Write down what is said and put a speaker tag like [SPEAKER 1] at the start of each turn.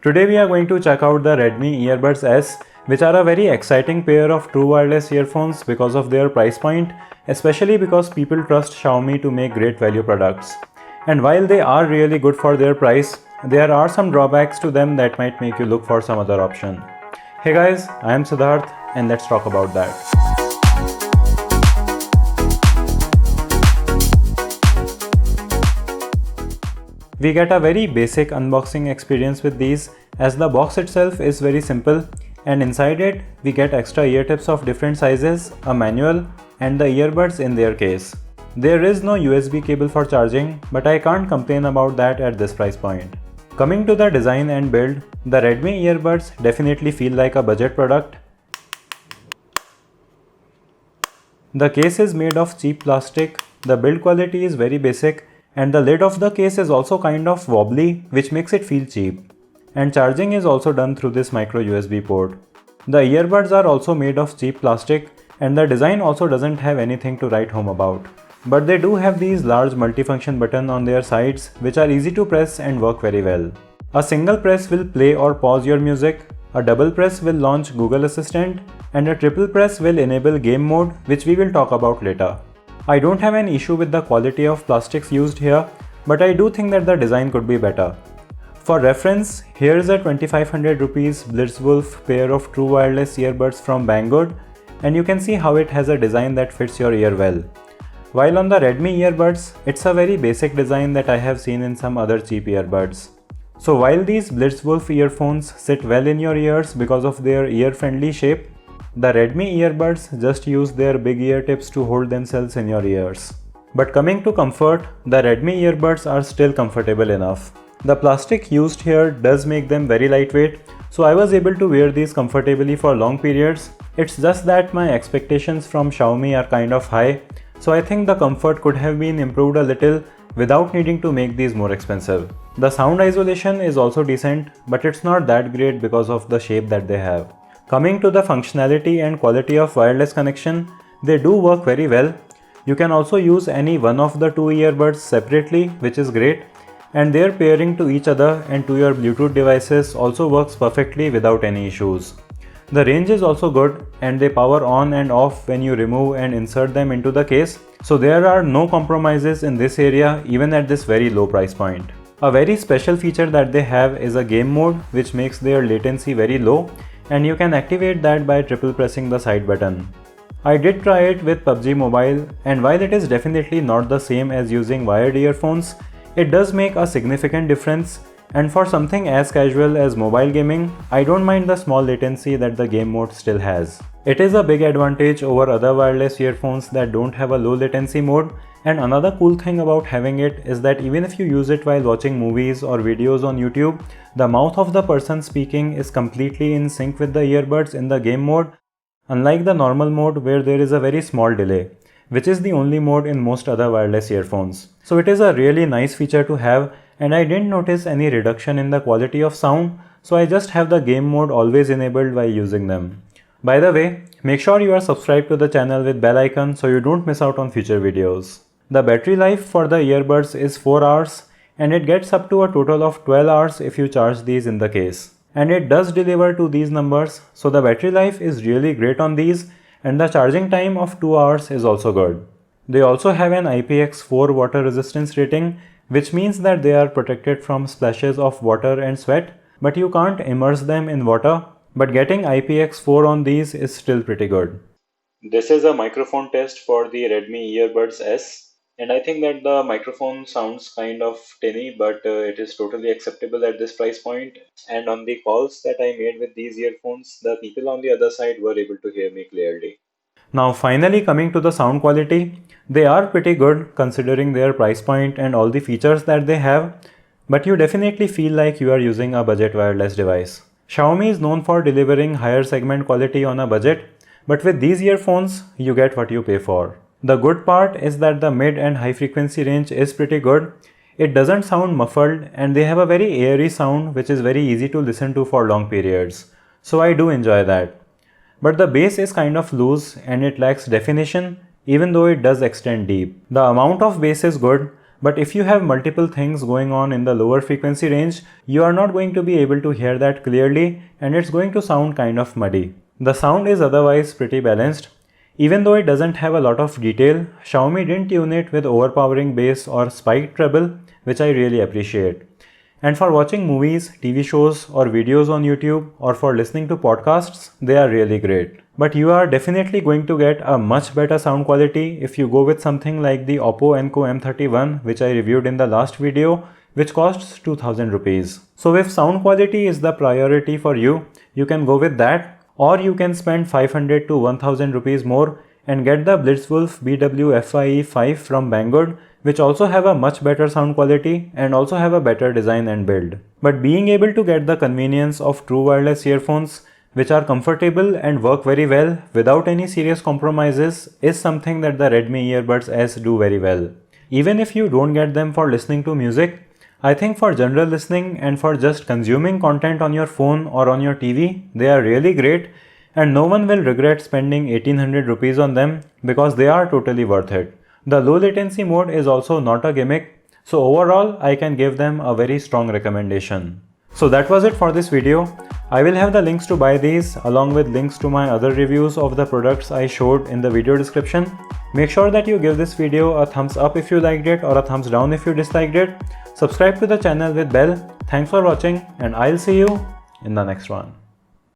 [SPEAKER 1] Today we are going to check out the Redmi Earbuds S, which are a very exciting pair of true wireless earphones because of their price point, especially because people trust Xiaomi to make great value products. And while they are really good for their price, there are some drawbacks to them that might make you look for some other option. Hey guys, I am Siddharth and let's talk about that. We get a very basic unboxing experience with these, as the box itself is very simple and inside it we get extra ear tips of different sizes, a manual and the earbuds in their case. There is no USB cable for charging, but I can't complain about that at this price point. Coming to the design and build, the Redmi earbuds definitely feel like a budget product. The case is made of cheap plastic, the build quality is very basic, and the lid of the case is also kind of wobbly, which makes it feel cheap. And charging is also done through this micro USB port. The earbuds are also made of cheap plastic and the design also doesn't have anything to write home about. But they do have these large multifunction buttons on their sides which are easy to press and work very well. A single press will play or pause your music, a double press will launch Google Assistant, and a triple press will enable game mode, which we will talk about later. I don't have an issue with the quality of plastics used here, but I do think that the design could be better. For reference, here is a 2500 rupees Blitzwolf pair of true wireless earbuds from Banggood, and you can see how it has a design that fits your ear well. While on the Redmi earbuds, it's a very basic design that I have seen in some other cheap earbuds. So while these Blitzwolf earphones sit well in your ears because of their ear-friendly shape, the Redmi earbuds just use their big ear tips to hold themselves in your ears. But coming to comfort, the Redmi earbuds are still comfortable enough. The plastic used here does make them very lightweight, so I was able to wear these comfortably for long periods. It's just that my expectations from Xiaomi are kind of high, so I think the comfort could have been improved a little without needing to make these more expensive. The sound isolation is also decent, but it's not that great because of the shape that they have. Coming to the functionality and quality of wireless connection, they do work very well. You can also use any one of the two earbuds separately, which is great, and their pairing to each other and to your Bluetooth devices also works perfectly without any issues. The range is also good and they power on and off when you remove and insert them into the case, so there are no compromises in this area even at this very low price point. A very special feature that they have is a game mode which makes their latency very low, and you can activate that by triple pressing the side button. I did try it with PUBG Mobile, and while it is definitely not the same as using wired earphones, it does make a significant difference, and for something as casual as mobile gaming, I don't mind the small latency that the game mode still has. It is a big advantage over other wireless earphones that don't have a low latency mode, and another cool thing about having it is that even if you use it while watching movies or videos on YouTube, the mouth of the person speaking is completely in sync with the earbuds in the game mode, unlike the normal mode where there is a very small delay, which is the only mode in most other wireless earphones. So it is a really nice feature to have, and I didn't notice any reduction in the quality of sound, so I just have the game mode always enabled while using them. By the way, make sure you are subscribed to the channel with bell icon so you don't miss out on future videos. The battery life for the earbuds is 4 hours, and it gets up to a total of 12 hours if you charge these in the case. And it does deliver to these numbers, so the battery life is really great on these, and the charging time of 2 hours is also good. They also have an IPX4 water resistance rating, which means that they are protected from splashes of water and sweat, but you can't immerse them in water, but getting IPX4 on these is still pretty good. This is a microphone test for the Redmi Earbuds S. And I think that the microphone sounds kind of tinny, but it is totally acceptable at this price point. And on the calls that I made with these earphones, the people on the other side were able to hear me clearly. Now finally coming to the sound quality, they are pretty good considering their price point and all the features that they have, but you definitely feel like you are using a budget wireless device. Xiaomi is known for delivering higher segment quality on a budget, but with these earphones, you get what you pay for. The good part is that the mid and high frequency range is pretty good. It doesn't sound muffled and they have a very airy sound which is very easy to listen to for long periods. So I do enjoy that. But the bass is kind of loose and it lacks definition even though it does extend deep. The amount of bass is good, But if you have multiple things going on in the lower frequency range, you are not going to be able to hear that clearly and it's going to sound kind of muddy. The sound is otherwise pretty balanced. Even though it doesn't have a lot of detail, Xiaomi didn't tune it with overpowering bass or spiked treble, which I really appreciate. And for watching movies, TV shows or videos on YouTube or for listening to podcasts, they are really great. But you are definitely going to get a much better sound quality if you go with something like the Oppo Enco M31, which I reviewed in the last video, which costs 2000 rupees. So if sound quality is the priority for you, you can go with that, or you can spend 500 to 1000 rupees more and get the Blitzwolf BW FIE5 from Banggood, which also have a much better sound quality and also have a better design and build. But being able to get the convenience of true wireless earphones which are comfortable and work very well without any serious compromises is something that the Redmi Earbuds S do very well. Even if you don't get them for listening to music, I think for general listening and for just consuming content on your phone or on your TV, they are really great and no one will regret spending 1800 rupees on them because they are totally worth it. The low latency mode is also not a gimmick, so overall I can give them a very strong recommendation. So that was it for this video. I will have the links to buy these along with links to my other reviews of the products I showed in the video description. Make sure that you give this video a thumbs up if you liked it or a thumbs down if you disliked it. Subscribe to the channel with bell. Thanks for watching and I'll see you in the next one.